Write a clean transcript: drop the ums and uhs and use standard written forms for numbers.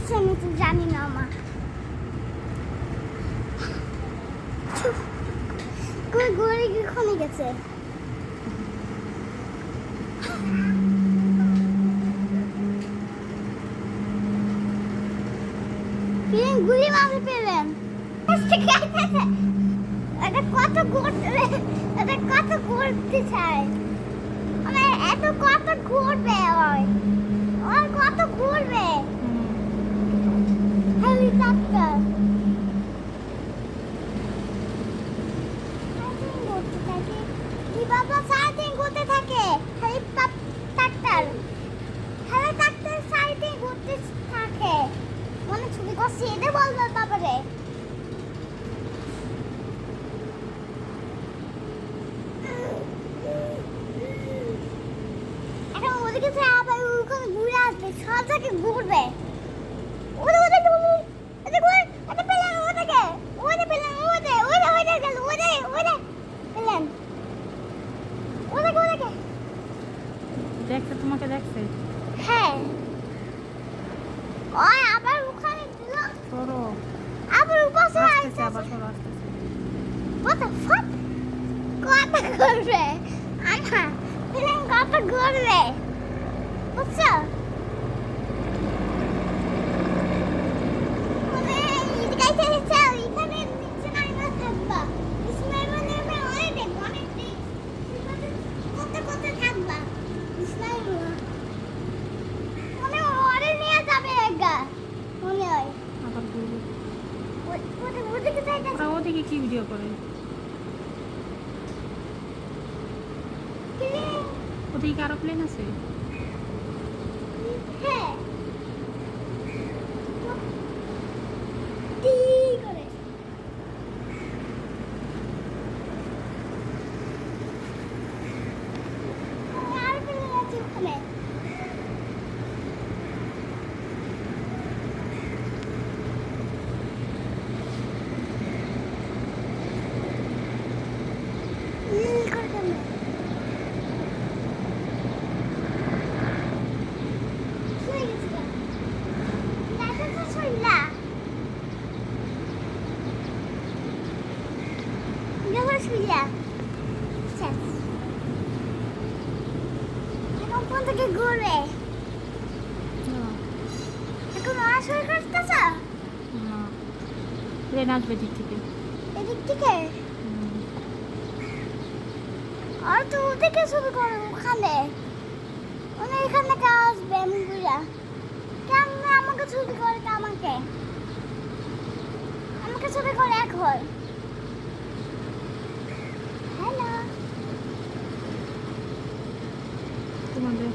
আসছে আমি তো জানি না মা। কই ঘুরে কখনো গেছে? পেলেন গুলি মারতে পেলেন। এটা কত ঘুরতে, এটা কত ঘুরতে চায়, মানে এত কত ঘুরবে ওই কত ঘুরবে হেলিকপ্টার। ঘুরতে থাকে কি বাবা, সারাদিন ঘুরতে থাকে হেলিকপ্টার, হেলিকপ্টার সারাদিন ঘুরতে থাকে। মনে ছবি করছি এটা বলবে বাবারে। এখন ওদিকে আবার ওখানে ঘুরে আসবে, সব জায়গায় ঘুরবে। ওরে ওরে ওরে ওরে ঘুরে ওরে পেলেন, ওদিকে ওরে পেলেন, ওরে ওরে ওরে গেল, ওরে ওরে পেলেন, ওদিকে ওদিকে দেখছে, তোমাকে দেখছে। হ্যাঁ ওই আবার ওখানে দিল, সরো, আবার উপসে আসতেছে, আইছে। আবার সরো, আসতেছে। What the fuck? কত ঘুরবে আনা, পেলেন কত ঘুরবে বুঝছো? মানে এদিকে এসে এখানে নিচে নাইমা থাকবা, ইসমাইল নেমে অনেক অনেক দিন কত কত থাকবা ইসমাইল, মানে ওরে নিয়ে যাবে এগা মনে হয়। আবার ঘুরবে। ওদিকে যাইতে ওরা ওদিকে কি ভিডিও করে? ওদিকে আরো প্লেন আছে। হ্যাঁ টি করে আর পেলে আছে ওখানে। করে কেমন শুয়ে গেছি গা। লাইটটা তো শুইলা যখন শুইলা শেষ। এখন কোন থেকে ঘুরবে? এখন ওরা শুয়ে করতেছ না, প্লেন আসবে দিক থেকে। এদিক থেকে, আর তো ওদিকে ছবি করো ওখানে, মানে এখান থেকে আসবে আমি ঘুরা। কেমন আমাকে ছবি করে, আমাকে আমাকে ছবি করে এখন। তোমাদের